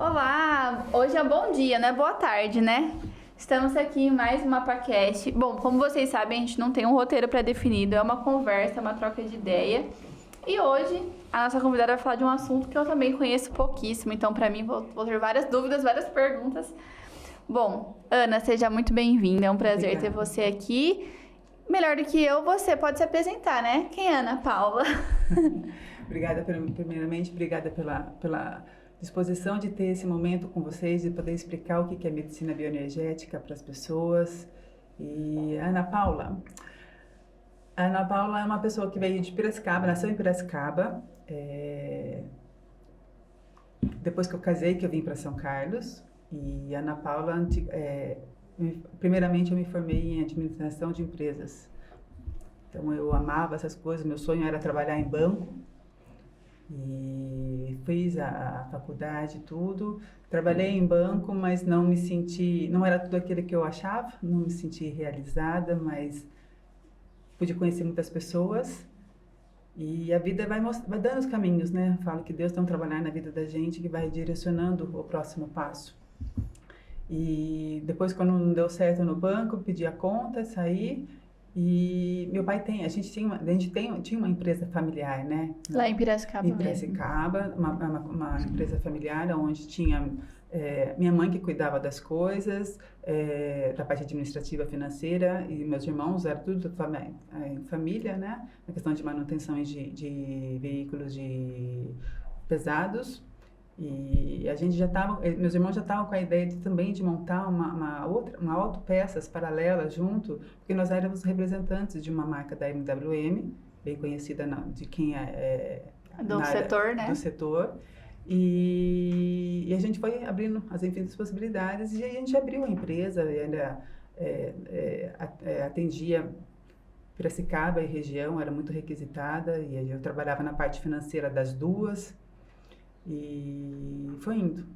Olá, hoje é bom dia, né? Boa tarde, né? Estamos aqui em mais uma podcast. Bom, como vocês sabem, a gente não tem um roteiro pré-definido, é uma conversa, uma troca de ideia. E hoje a nossa convidada vai falar de um assunto que eu também conheço pouquíssimo, então para mim vou ter várias dúvidas, várias perguntas. Bom, Ana, seja muito bem-vinda, é um prazer ter você aqui. Melhor do que eu, você pode se apresentar, né? Quem é Ana Paula? Primeiramente, obrigada pela disposição de ter esse momento com vocês, de poder explicar o que é medicina bioenergética para as pessoas. E a Ana Paula é uma pessoa que veio de Piracicaba, nasceu em Piracicaba. Depois que eu casei, que eu vim para São Carlos. E a Ana Paula, primeiramente eu me formei em administração de empresas. Então eu amava essas coisas, meu sonho era trabalhar em banco. E fiz a faculdade e tudo, trabalhei em banco, mas não era tudo aquilo que eu achava, não me senti realizada, mas pude conhecer muitas pessoas e a vida vai dando os caminhos, né? Eu falo que Deus tem um trabalhar na vida da gente que vai direcionando o próximo passo. E depois, quando não deu certo no banco, pedi a conta, saí. E meu pai tinha uma empresa familiar, né? Lá em Piracicaba. Em Piracicaba, uma empresa familiar onde tinha minha mãe que cuidava das coisas, da parte administrativa, financeira, e meus irmãos, era tudo em família, né? Na questão de manutenção de veículos pesados. E a gente meus irmãos já estavam com a ideia também de montar uma autopeças paralela junto, porque nós éramos representantes de uma marca da MWM, bem conhecida de quem do setor, né? Do setor. E a gente foi abrindo as infinitas possibilidades e a gente abriu a empresa, ainda atendia Piracicaba e região, era muito requisitada, e eu trabalhava na parte financeira das duas. E foi indo.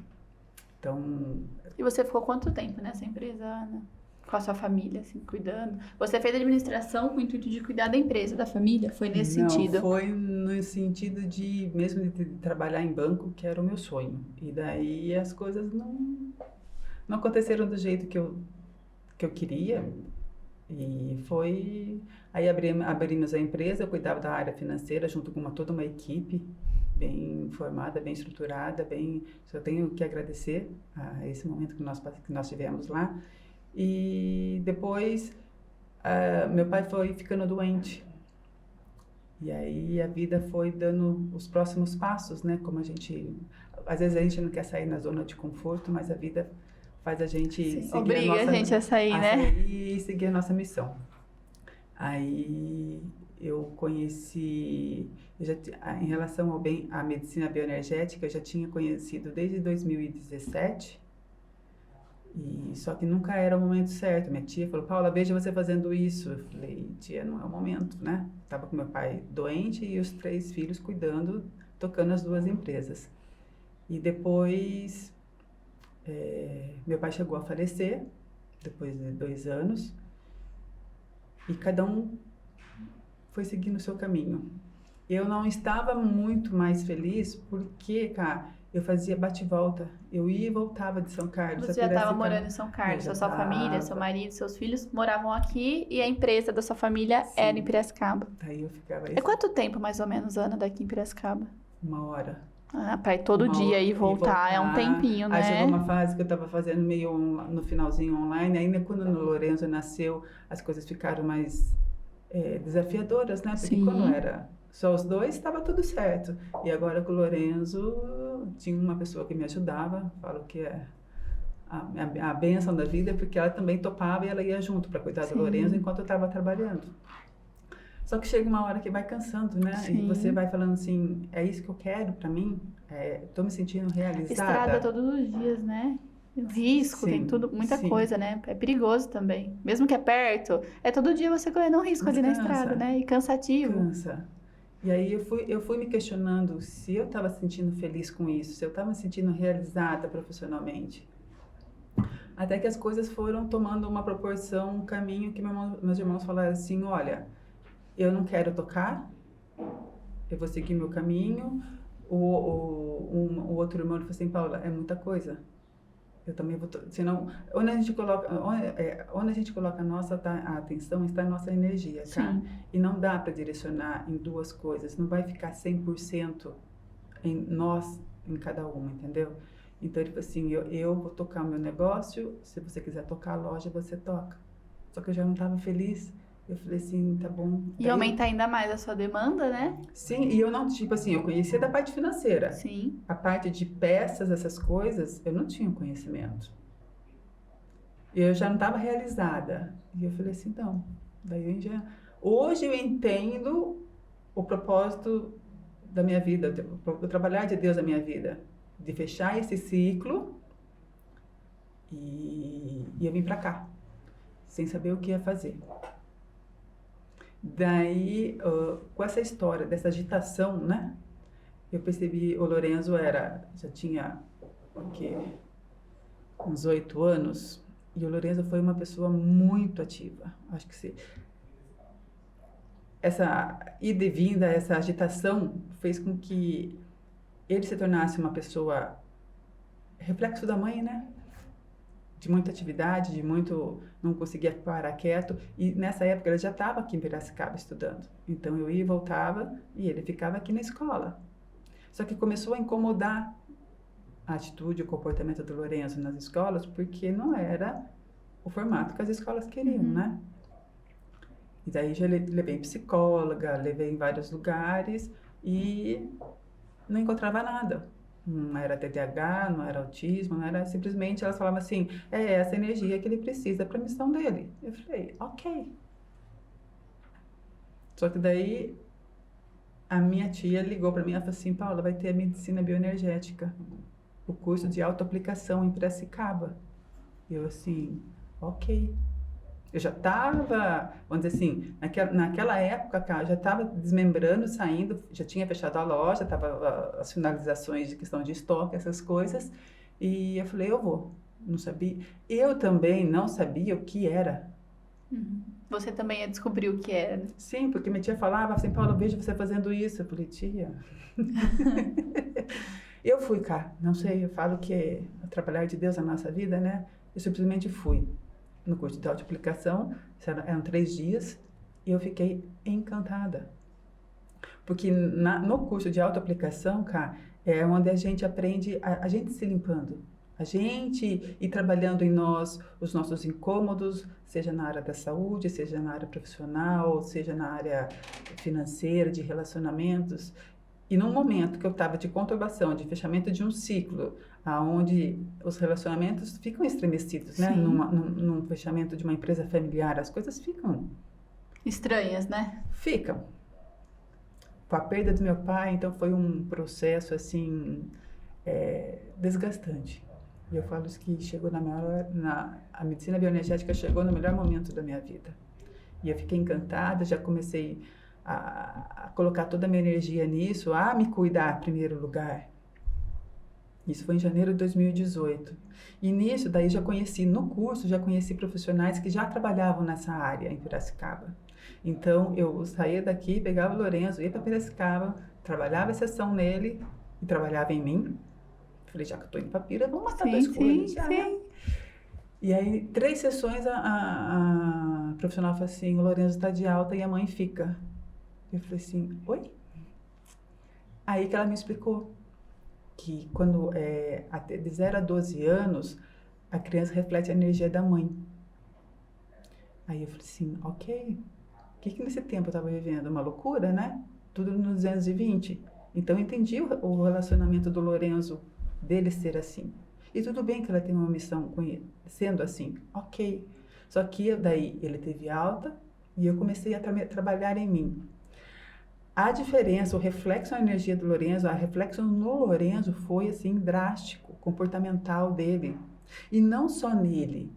Então... E você ficou quanto tempo nessa empresa, Ana? Com a sua família, assim, cuidando? Você fez administração com o intuito de cuidar da empresa, da família? Foi nesse sentido? Não, foi no sentido mesmo de trabalhar em banco, que era o meu sonho. E daí as coisas não aconteceram do jeito que eu queria. E foi... Aí abrimos a empresa, eu cuidava da área financeira junto com toda uma equipe bem formada, bem estruturada, só tenho que agradecer a esse momento que nós tivemos lá. E depois meu pai foi ficando doente. E aí a vida foi dando os próximos passos, né? Como às vezes a gente não quer sair na zona de conforto, mas a vida faz a gente obriga a gente a sair, né? E seguir a nossa missão. Aí eu conheci, em relação à medicina bioenergética, eu já tinha conhecido desde 2017, só que nunca era o momento certo. Minha tia falou: Paula, veja você fazendo isso. Eu falei: tia, não é o momento, né? Estava com meu pai doente e os 3 filhos cuidando, tocando as 2 empresas. E depois, meu pai chegou a falecer, depois de 2 anos, e cada um foi seguindo o seu caminho. Eu não estava muito mais feliz porque, cara, eu fazia bate-volta. Eu ia e voltava de São Carlos. Você já estava morando em São Carlos, a sua família, seu marido, seus filhos moravam aqui e a empresa da sua família era em Piracicaba. Aí eu ficava... É quanto tempo, mais ou menos, Ana, daqui em Piracicaba? 1 hora. Para ir todo dia e voltar, é um tempinho, né? Aí chegou uma fase que eu estava fazendo meio no finalzinho online, ainda quando o Lorenzo nasceu, as coisas ficaram mais desafiadoras, né? Porque quando era só os 2, estava tudo certo. E agora com o Lorenzo, tinha uma pessoa que me ajudava, falo que é a bênção da vida, porque ela também topava e ela ia junto para cuidar do Lorenzo enquanto eu estava trabalhando. Só que chega uma hora que vai cansando, né? Sim. E você vai falando assim: é isso que eu quero para mim? Tô me sentindo realizada. Estrada todos os dias, né? Risco, tem tudo, muita coisa, né? É perigoso também. Mesmo que é perto, todo dia você correndo um risco ali na estrada, né? E cansativo. Cansa. E aí eu fui me questionando se eu estava sentindo feliz com isso, se eu estava me sentindo realizada profissionalmente. Até que as coisas foram tomando uma proporção, um caminho que meus irmãos falaram assim: olha, eu não quero tocar, eu vou seguir meu caminho, O outro irmão ele falou assim, Paula, é muita coisa. Eu também vou... Senão, onde a gente coloca a nossa a atenção está a nossa energia, tá? Sim. E não dá para direcionar em duas coisas. Não vai ficar 100% em nós, em cada uma, entendeu? Então, ele falou assim, eu vou tocar o meu negócio, se você quiser tocar a loja, você toca. Só que eu já não estava feliz. Eu falei assim, tá bom. E aumenta ainda mais a sua demanda, né? Sim, e eu não, tipo assim, eu conhecia da parte financeira. Sim. A parte de peças, essas coisas, eu não tinha conhecimento. E eu já não estava realizada. E eu falei assim, não. Daí hoje eu entendo o propósito da minha vida, o trabalhar de Deus na minha vida. De fechar esse ciclo e eu vim pra cá, sem saber o que ia fazer. Daí, com essa história, dessa agitação, né? Eu percebi, o Lorenzo já tinha, o quê? Uns 8 anos, e o Lorenzo foi uma pessoa muito ativa. Acho que essa ida e vinda, essa agitação, fez com que ele se tornasse uma pessoa reflexo da mãe, né? De muita atividade, de muito... Não conseguia parar quieto. E nessa época ele já estava aqui em Piracicaba estudando. Então eu ia e voltava e ele ficava aqui na escola. Só que começou a incomodar a atitude, o comportamento do Lorenzo nas escolas, porque não era o formato que as escolas queriam, né? E daí já levei psicóloga, levei em vários lugares e não encontrava nada. Não era TDAH, não era autismo, não era... Simplesmente elas falavam assim, é essa energia que ele precisa para a missão dele. Eu falei, ok. Só que daí a minha tia ligou para mim e falou assim, Paula, vai ter a medicina bioenergética, o curso de autoaplicação em Piracicaba. E eu assim, ok. Eu já estava, vamos dizer assim, naquela época, cara, já estava desmembrando, saindo, já tinha fechado a loja, estava as finalizações de questão de estoque, essas coisas. E eu falei, eu vou. Não sabia. Eu também não sabia o que era. Você também ia descobrir o que era, né? Sim, porque minha tia falava assim, Paula, eu vejo você fazendo isso. Eu falei, tia... Eu fui cá, não sei, eu falo que é trabalhar de Deus na nossa vida, né? Eu simplesmente fui no curso de autoaplicação, eram 3 dias, e eu fiquei encantada. Porque no curso de autoaplicação, cara, é onde a gente aprende a gente se limpando. A gente ir trabalhando em nós os nossos incômodos, seja na área da saúde, seja na área profissional, seja na área financeira, de relacionamentos. E num momento que eu estava de conturbação, de fechamento de um ciclo, onde os relacionamentos ficam estremecidos, né? Num fechamento de uma empresa familiar, as coisas ficam... Estranhas, né? Ficam. Com a perda do meu pai, então foi um processo, assim, desgastante. E eu falo isso que chegou a medicina bioenergética chegou no melhor momento da minha vida. E eu fiquei encantada, já comecei a colocar toda a minha energia nisso, a me cuidar em primeiro lugar. Isso foi em janeiro de 2018. E nisso, daí no curso, já conheci profissionais que já trabalhavam nessa área em Piracicaba. Então, eu saía daqui, pegava o Lorenzo, ia para Piracicaba, trabalhava a sessão nele e trabalhava em mim. Falei, já que eu tô indo para Pira, vamos matar 2 coelhos. Sim. E aí, 3 sessões, a profissional falou assim, o Lorenzo está de alta e a mãe fica. Eu falei assim, oi? Aí que ela me explicou que quando de 0 a 12 anos, a criança reflete a energia da mãe. Aí eu falei assim, ok. O que nesse tempo eu estava vivendo? Uma loucura, né? Tudo no 220. Então eu entendi o relacionamento do Lorenzo, dele ser assim. E tudo bem que ela tem uma missão com ele, sendo assim, ok. Só que daí ele teve alta e eu comecei a trabalhar em mim. A diferença, o reflexo na energia do Lorenzo, a reflexo no Lorenzo foi assim drástico, comportamental dele. E não só nele,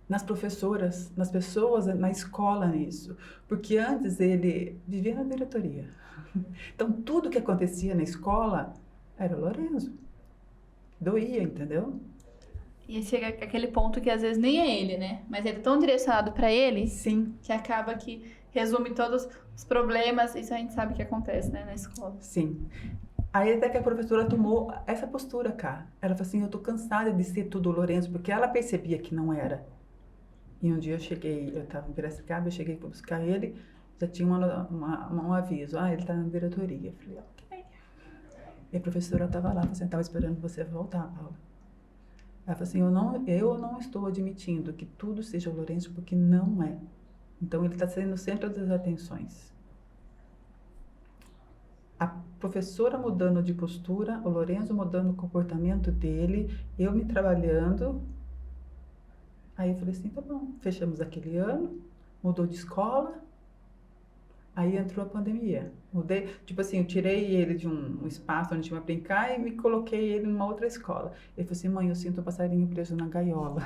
nas professoras, nas pessoas, na escola nisso. Porque antes ele vivia na diretoria. Então tudo que acontecia na escola era o Lorenzo. Doía, entendeu? E chega aquele ponto que às vezes nem é ele, né? Mas ele é tão direcionado para ele, sim, que acaba que resume todos os problemas. Isso a gente sabe que acontece, né, na escola. Sim. Aí até que a professora tomou essa postura, cara. Ela falou assim, eu tô cansada de ser tudo Lourenço, porque ela percebia que não era. E um dia eu estava em Piracicaba, eu cheguei para buscar ele, já tinha um aviso, ele está na diretoria. Eu falei, ok. E a professora estava lá, você estava esperando você voltar, Paula. Ela falou assim, eu não estou admitindo que tudo seja o Lourenço, porque não é. Então ele está sendo o centro das atenções. A professora mudando de postura, o Lourenço mudando o comportamento dele, eu me trabalhando. Aí eu falei assim, tá bom, fechamos aquele ano, mudou de escola, aí entrou a pandemia. Mudei, tipo assim, eu tirei ele de um espaço onde tinha pra brincar e me coloquei ele numa outra escola. Ele falou assim, mãe, eu sinto o passarinho preso na gaiola.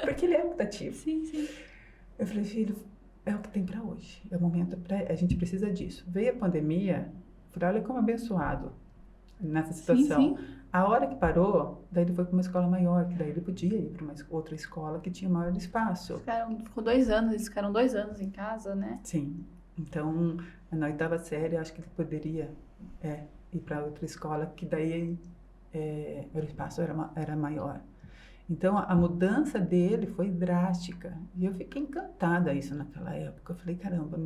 Porque ele é mutativo. Sim, sim. Eu falei, filho, é o que tem pra hoje. É o momento, a gente precisa disso. Veio a pandemia, eu falei, olha como abençoado nessa situação. Sim. A hora que parou, daí ele foi para uma escola maior, que daí ele podia ir para uma outra escola que tinha maior espaço. Ficou 2 anos, eles ficaram 2 anos em casa, né? Sim. Então, na oitava série, acho que ele poderia ir para outra escola, que daí o espaço era maior. Então, a mudança dele foi drástica. E eu fiquei encantada isso naquela época. Eu falei, caramba,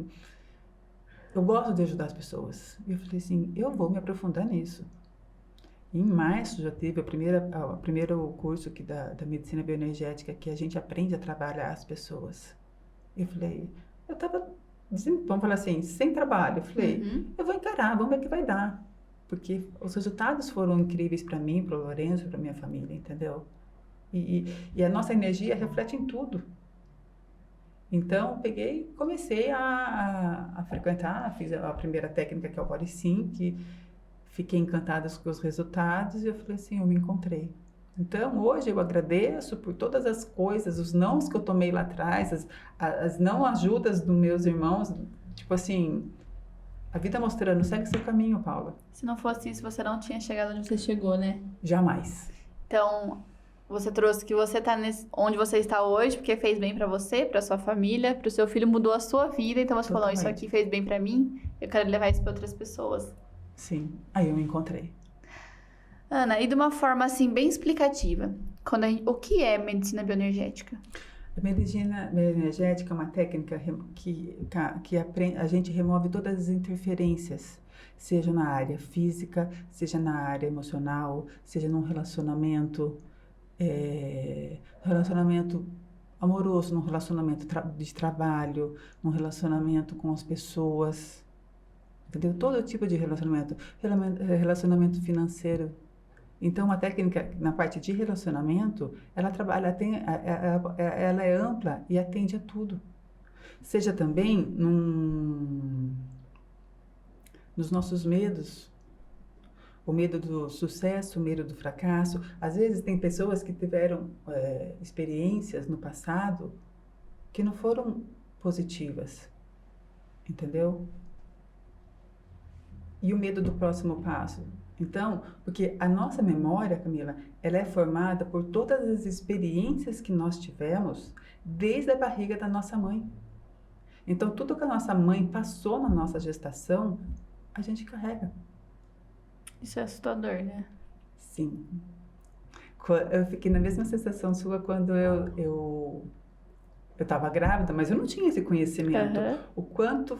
eu gosto de ajudar as pessoas. E eu falei assim, eu vou me aprofundar nisso. Em março já teve o primeiro curso da medicina bioenergética, que a gente aprende a trabalhar as pessoas. Eu falei, eu estava, vamos falar assim, sem trabalho. Eu falei, eu vou encarar, vamos ver o que vai dar. Porque os resultados foram incríveis para mim, para o Lourenço, para minha família, entendeu? E a nossa energia reflete em tudo. Então, peguei e comecei a frequentar, fiz a primeira técnica, que é o Body Sync, fiquei encantada com os resultados e eu falei assim, eu me encontrei. Então, hoje eu agradeço por todas as coisas, os nãos que eu tomei lá atrás, as não ajudas dos meus irmãos, tipo assim, a vida mostrando, segue seu caminho, Paula. Se não fosse isso, você não tinha chegado onde você chegou, né? Jamais. Então, você trouxe que você tá onde você está hoje, porque fez bem pra você, pra sua família, pro seu filho, mudou a sua vida, então você falou, isso aqui fez bem pra mim, eu quero levar isso pra outras pessoas. Sim, aí eu me encontrei. Ana, e de uma forma assim bem explicativa, o que é medicina bioenergética? A medicina bioenergética é uma técnica que a gente remove todas as interferências, seja na área física, seja na área emocional, seja num relacionamento amoroso, num relacionamento de trabalho, num relacionamento com as pessoas. Entendeu? Todo tipo de relacionamento financeiro. Então, a técnica na parte de relacionamento, ela é ampla e atende a tudo. Seja também nos nossos medos, o medo do sucesso, o medo do fracasso. Às vezes tem pessoas que tiveram experiências no passado que não foram positivas, entendeu? E o medo do próximo passo. Então, porque a nossa memória, Camila, ela é formada por todas as experiências que nós tivemos desde a barriga da nossa mãe. Então, tudo que a nossa mãe passou na nossa gestação, a gente carrega. Isso é assustador, né? Sim. Eu fiquei na mesma sensação sua quando eu estava grávida, mas eu não tinha esse conhecimento. O quanto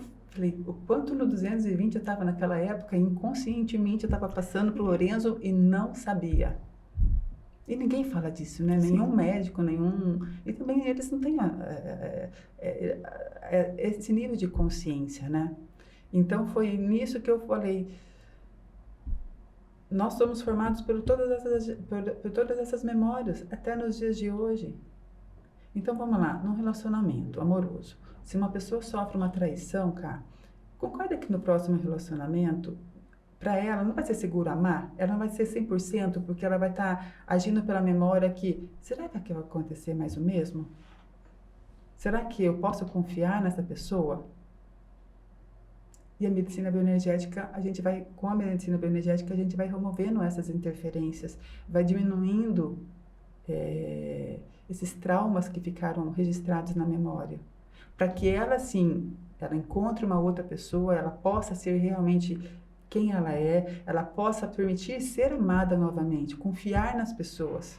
no 220 eu estava naquela época, inconscientemente eu estava passando pro Lourenço e não sabia. E ninguém fala disso, né? Sim. Nenhum médico, E também eles não têm esse nível de consciência, né? Então foi nisso que eu falei, nós somos formados por todas essas memórias, até nos dias de hoje. Então vamos lá, num relacionamento amoroso. Se uma pessoa sofre uma traição, cara, concorda que no próximo relacionamento, para ela não vai ser seguro amar? Ela não vai ser 100%, porque ela vai estar agindo pela memória que, será que vai acontecer mais o mesmo? Será que eu posso confiar nessa pessoa? E a medicina bioenergética, com a medicina bioenergética, a gente vai removendo essas interferências, vai diminuindo esses traumas que ficaram registrados na memória. Para que ela, sim, ela encontre uma outra pessoa, ela possa ser realmente quem ela possa permitir ser amada novamente, confiar nas pessoas.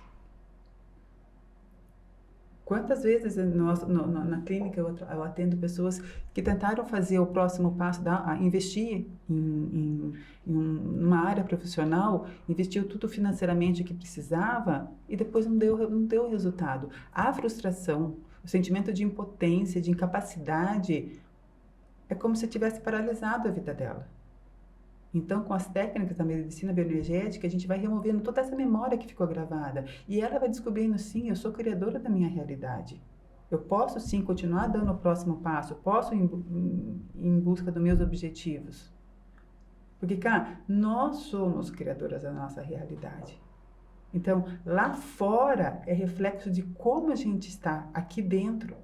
Quantas vezes na clínica eu atendo pessoas que tentaram fazer o próximo passo, investir numa área profissional, investiu tudo financeiramente o que precisava e depois não deu resultado. A frustração, o sentimento de impotência, de incapacidade, é como se tivesse paralisado a vida dela. Então, com as técnicas da medicina bioenergética, a gente vai removendo toda essa memória que ficou gravada. E ela vai descobrindo, sim, eu sou criadora da minha realidade. Eu posso, sim, continuar dando o próximo passo. Posso ir em busca dos meus objetivos. Porque, cara, nós somos criadoras da nossa realidade. Então, lá fora é reflexo de como a gente está aqui dentro.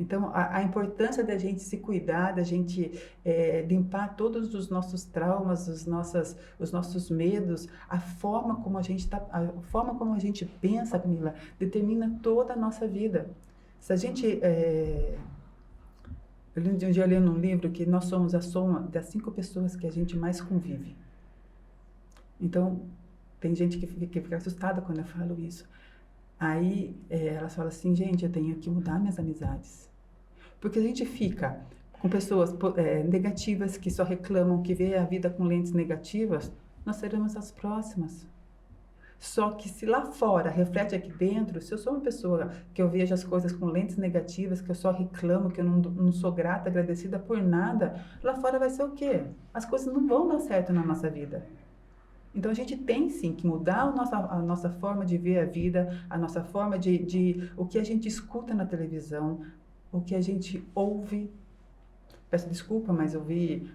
Então, a importância da gente se cuidar, da gente limpar todos os nossos traumas, os nossos medos, a forma como a gente pensa, Camila, determina toda a nossa vida. Se a gente... um dia eu li num livro que nós somos a soma das 5 pessoas que a gente mais convive. Então, tem gente que fica assustada quando eu falo isso. Aí, elas falam assim, gente, eu tenho que mudar minhas amizades. Porque a gente fica com pessoas negativas, que só reclamam, que vê a vida com lentes negativas, nós seremos as próximas. Só que se lá fora reflete aqui dentro, se eu sou uma pessoa que eu vejo as coisas com lentes negativas, que eu só reclamo, que eu não sou grata, agradecida por nada, lá fora vai ser o quê? As coisas não vão dar certo na nossa vida. Então, a gente tem, sim, que mudar a nossa forma de ver a vida, a nossa forma de o que a gente escuta na televisão, o que a gente ouve. Peço desculpa, mas eu vi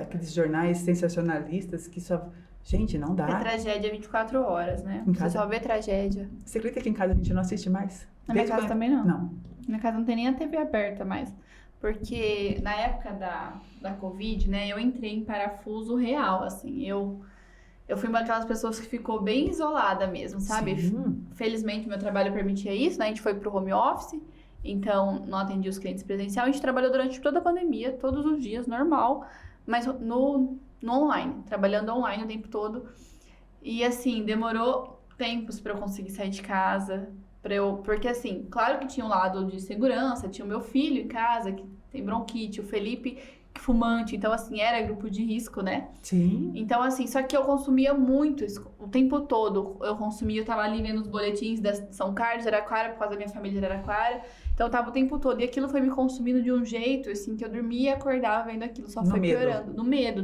aqueles jornais sensacionalistas que só... Gente, não dá. É tragédia 24 horas, né? Você só vê tragédia. Você acredita que em casa a gente não assiste mais? Na minha casa também não. Não. Na minha casa não tem nem a TV aberta mais. Porque na época da Covid, né, eu entrei em parafuso real, assim. Eu fui uma daquelas pessoas que ficou bem isolada mesmo, sabe? Sim. Felizmente, meu trabalho permitia isso, né? A gente foi pro home office, então não atendia os clientes presencial. A gente trabalhou durante toda a pandemia, todos os dias, normal, mas no online, trabalhando online o tempo todo. E assim, demorou tempos para eu conseguir sair de casa, porque assim, claro que tinha um lado de segurança, tinha o meu filho em casa, que tem bronquite, o Felipe, fumante, então assim, era grupo de risco, né? Sim. Então assim, só que eu consumia muito, o tempo todo eu tava ali vendo os boletins de São Carlos, Araraquara, por causa da minha família de Araraquara, então eu tava o tempo todo, e aquilo foi me consumindo de um jeito, assim, que eu dormia e acordava vendo aquilo, só foi piorando, no medo.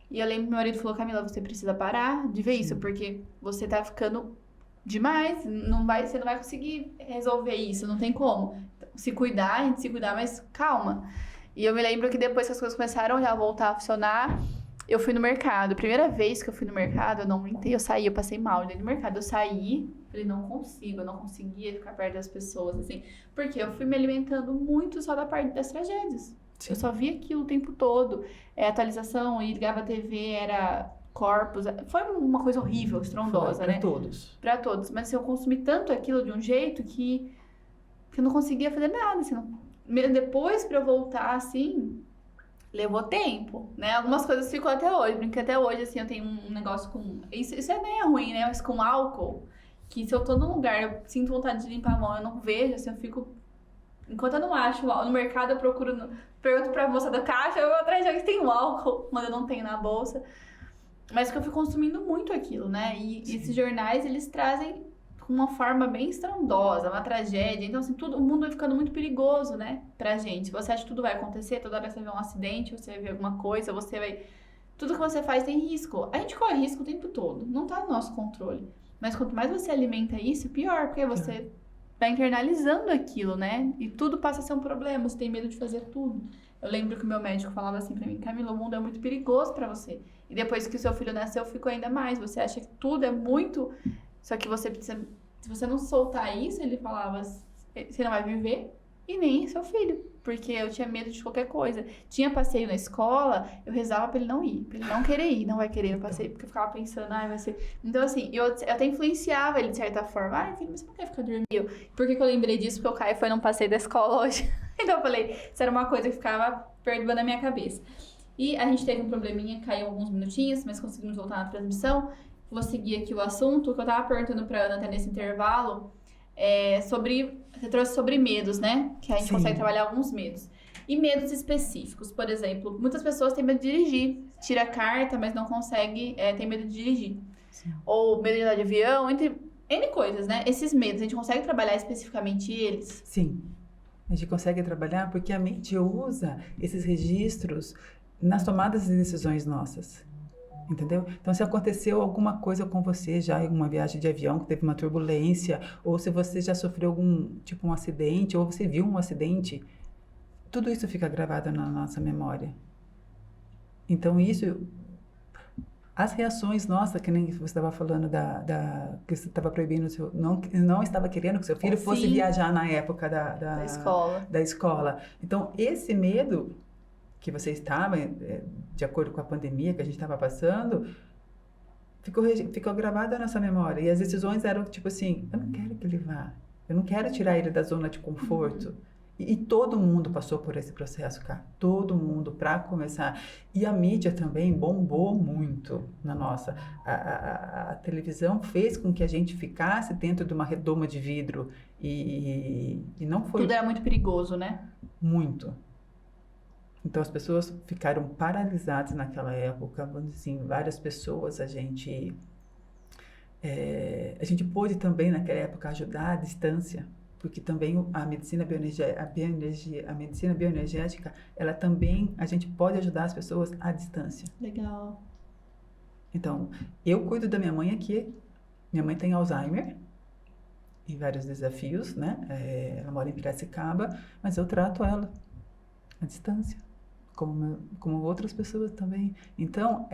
E eu lembro que meu marido falou, Camila, você precisa parar de ver isso, porque você tá ficando demais, você não vai conseguir resolver isso, não tem como. Se cuidar, a gente se cuidar, mas calma. E eu me lembro que depois que as coisas começaram já a voltar a funcionar, eu fui no mercado. Primeira vez que eu fui no mercado, eu não aguentei, eu passei mal dentro do mercado. Eu saí, falei, não conseguia ficar perto das pessoas, assim. Porque eu fui me alimentando muito só da parte das tragédias. Sim. Eu só via aquilo o tempo todo. Atualização, e ligava a TV, era corpos. Foi uma coisa horrível, estrondosa, né? Pra todos. Mas assim, eu consumi tanto aquilo de um jeito que eu não conseguia fazer nada, assim. Depois, pra eu voltar, assim, levou tempo, né? Algumas coisas ficam até hoje. Porque até hoje, assim, eu tenho um negócio com... Isso nem é ruim, né? Mas com álcool, que se eu tô num lugar, eu sinto vontade de limpar a mão, eu não vejo, assim, eu fico... Enquanto eu não acho, no mercado eu procuro... Pergunto pra moça da caixa, eu vou atrás de alguém que tem um álcool, quando eu não tenho na bolsa. Mas que eu fui consumindo muito aquilo, né? E sim, esses jornais, eles trazem uma forma bem estrondosa, uma tragédia. Então, assim, o mundo vai ficando muito perigoso, né? Pra gente. Você acha que tudo vai acontecer, toda hora você vai ver um acidente, você vai ver alguma coisa, tudo que você faz tem risco. A gente corre risco o tempo todo, não tá no nosso controle. Mas quanto mais você alimenta isso, pior, porque você vai internalizando aquilo, né? E tudo passa a ser um problema, você tem medo de fazer tudo. Eu lembro que o meu médico falava assim pra mim, Camila, o mundo é muito perigoso pra você. E depois que o seu filho nasceu, ficou ainda mais. Você acha que tudo é muito... Só que você precisa... Se você não soltar isso, ele falava, você não vai viver e nem seu filho. Porque eu tinha medo de qualquer coisa. Tinha passeio na escola, eu rezava pra ele não ir. Pra ele não querer ir, não vai querer no passeio. Porque eu ficava pensando, vai ser... Então, assim, eu até influenciava ele de certa forma. Filho, mas você não quer ficar dormindo? Por que eu lembrei disso? Porque o Caio foi num passeio da escola hoje. Então eu falei, isso era uma coisa que ficava perturbando a minha cabeça. E a gente teve um probleminha, caiu alguns minutinhos, mas conseguimos voltar na transmissão. Vou seguir aqui o assunto, que eu tava perguntando pra Ana até nesse intervalo, você trouxe sobre medos, né? Que a gente Sim. consegue trabalhar alguns medos. E medos específicos, por exemplo, muitas pessoas têm medo de dirigir, tira a carta, mas não consegue, tem medo de dirigir. Sim. Ou medo de andar de avião, entre N coisas, né? Esses medos, a gente consegue trabalhar especificamente eles? Sim, a gente consegue trabalhar porque a mente usa esses registros nas tomadas de decisões nossas, entendeu? Então, se aconteceu alguma coisa com você já em uma viagem de avião, que teve uma turbulência, ou se você já sofreu algum, tipo um acidente, ou você viu um acidente, tudo isso fica gravado na nossa memória. Então, as reações nossas, que nem você estava falando que você estava proibindo, não estava querendo que seu filho fosse viajar na época da escola. Então, esse medo que você estava, de acordo com a pandemia que a gente estava passando, ficou gravado na nossa memória. E as decisões eram tipo assim, eu não quero que ele vá, eu não quero tirar ele da zona de conforto. E todo mundo passou por esse processo, cara. Todo mundo, para começar. E a mídia também bombou muito na nossa. A televisão fez com que a gente ficasse dentro de uma redoma de vidro. E não foi... Tudo era muito perigoso, né? Muito. Então, as pessoas ficaram paralisadas naquela época. Assim, várias pessoas, a gente pôde também, naquela época, ajudar à distância. Porque também a medicina bioenergética, ela também, a gente pode ajudar as pessoas à distância. Legal. Então, eu cuido da minha mãe aqui. Minha mãe tem Alzheimer e vários desafios, né? Ela mora em Piracicaba, mas eu trato ela à distância, como outras pessoas também. Então,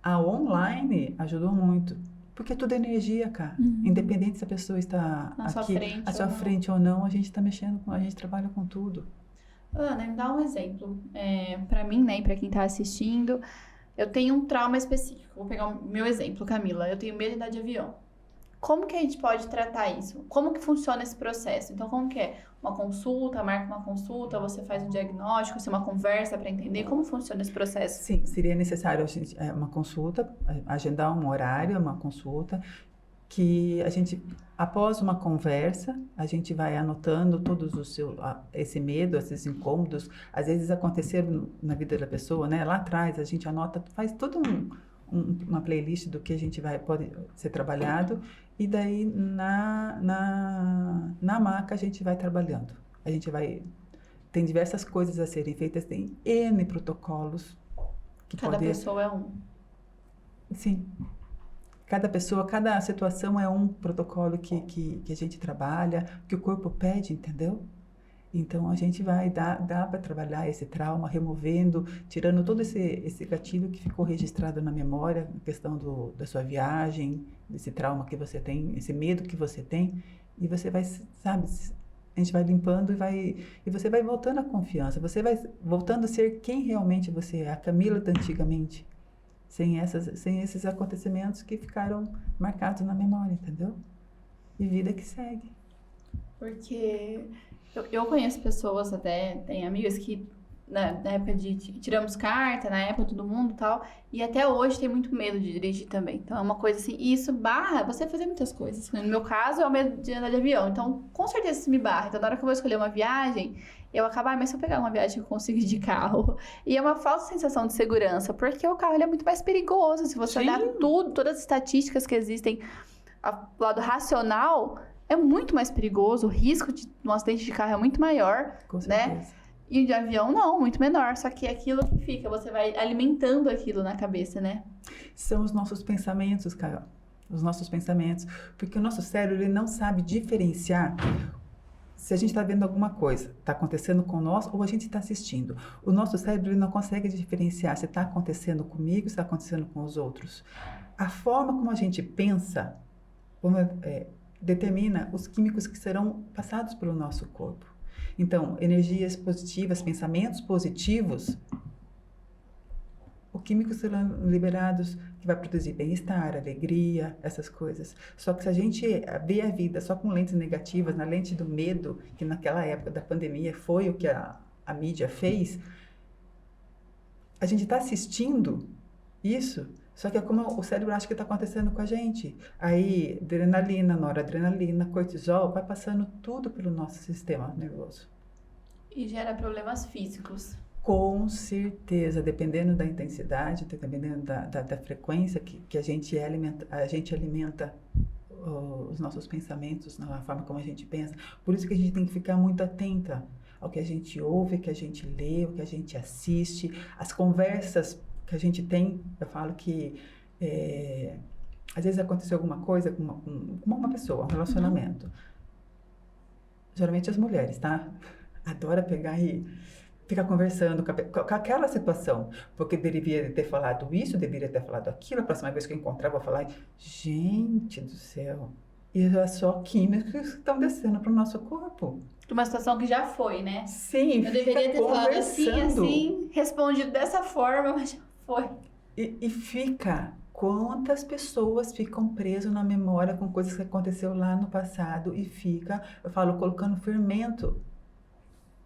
a online ajudou muito. Porque tudo é energia, cara. Independente se a pessoa está aqui à sua frente ou não, a gente está a gente trabalha com tudo. Ana, me dá um exemplo. Para mim, né, e para quem está assistindo, eu tenho um trauma específico. Vou pegar o meu exemplo, Camila. Eu tenho medo de andar de avião. Como que a gente pode tratar isso? Como que funciona esse processo? Então, como que é? Uma consulta, marca uma consulta, você faz um diagnóstico, uma conversa para entender como funciona esse processo? Sim, seria necessário uma consulta, agendar um horário, uma consulta, que a gente, após uma conversa, a gente vai anotando todos esse medo, esses incômodos, às vezes aconteceram na vida da pessoa, né? Lá atrás a gente anota, faz todo uma playlist do que a gente pode ser trabalhado, e daí na maca a gente vai trabalhando. Tem diversas coisas a serem feitas, tem N protocolos. Cada pessoa é um. Sim. Cada pessoa, cada situação é um protocolo que a gente trabalha, que o corpo pede, entendeu? Então, a gente dá para trabalhar esse trauma, removendo, tirando todo esse gatilho que ficou registrado na memória, a questão da sua viagem, desse trauma que você tem, esse medo que você tem, e você vai, sabe, a gente vai limpando e você vai voltando à confiança, você vai voltando a ser quem realmente você é, a Camila da antigamente, sem esses acontecimentos que ficaram marcados na memória, entendeu? E vida que segue. Porque eu conheço pessoas até, tem amigas que na época de tiramos carta, na época todo mundo e tal, e até hoje tem muito medo de dirigir também. Então é uma coisa assim, e isso barra você fazer muitas coisas. No meu caso é o medo de andar de avião, então com certeza isso me barra. Então na hora que eu vou escolher uma viagem, eu acabo, mas se eu pegar uma viagem eu consigo ir de carro. E é uma falsa sensação de segurança, porque o carro ele é muito mais perigoso. Se você olhar todas as estatísticas que existem do lado racional, é muito mais perigoso, o risco de um acidente de carro é muito maior, com certeza, né? E de avião não, muito menor, só que é aquilo que fica, você vai alimentando aquilo na cabeça, né? São os nossos pensamentos, Carol, os nossos pensamentos, porque o nosso cérebro ele não sabe diferenciar se a gente está vendo alguma coisa, está acontecendo com nós ou a gente está assistindo. O nosso cérebro ele não consegue diferenciar se está acontecendo comigo, se está acontecendo com os outros. A forma como a gente pensa determina os químicos que serão passados pelo nosso corpo. Então, energias positivas, pensamentos positivos, os químicos serão liberados que vai produzir bem-estar, alegria, essas coisas. Só que se a gente vê a vida só com lentes negativas, na lente do medo, que naquela época da pandemia foi o que a mídia fez, a gente está assistindo isso, só que é como o cérebro acha que está acontecendo com a gente. Aí, adrenalina, noradrenalina, cortisol, vai passando tudo pelo nosso sistema nervoso. E gera problemas físicos. Com certeza, dependendo da intensidade, dependendo da frequência que a gente alimenta os nossos pensamentos, na forma como a gente pensa. Por isso que a gente tem que ficar muito atenta ao que a gente ouve, o que a gente lê, o que a gente assiste, as conversas que a gente tem. Eu falo que às vezes aconteceu alguma coisa com uma pessoa, um relacionamento. Geralmente as mulheres, tá? Adora pegar e ficar conversando com aquela situação, porque deveria ter falado isso, deveria ter falado aquilo, a próxima vez que eu encontrar vou falar, gente do céu, e é só químicos que estão descendo para o nosso corpo. De uma situação que já foi, né? Sim, eu deveria ter falado assim, respondido dessa forma, mas já foi. E fica, quantas pessoas ficam presas na memória com coisas que aconteceu lá no passado e fica, eu falo, colocando fermento.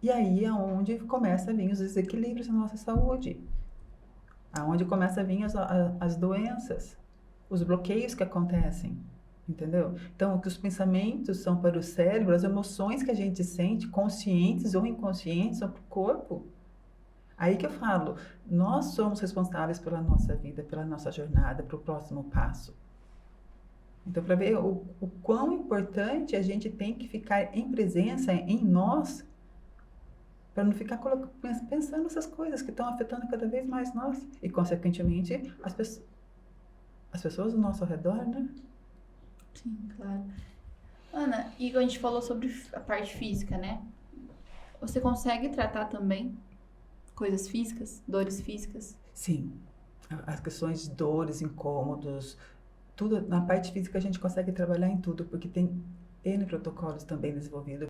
E aí é onde começa a vir os desequilíbrios na nossa saúde. Aonde começa a vir as doenças, os bloqueios que acontecem, entendeu? Então, o que os pensamentos são para o cérebro, as emoções que a gente sente, conscientes ou inconscientes, são para o corpo. Aí que eu falo, nós somos responsáveis pela nossa vida, pela nossa jornada, para o próximo passo. Então, para ver o quão importante a gente tem que ficar em presença em nós, para não ficar pensando nessas coisas que estão afetando cada vez mais nós e, consequentemente, as pessoas ao nosso redor, né? Sim, claro. Ana, e a gente falou sobre a parte física, né? Você consegue tratar também coisas físicas, dores físicas? Sim. As questões de dores, incômodos, tudo na parte física a gente consegue trabalhar em tudo, porque tem N protocolos também desenvolvidos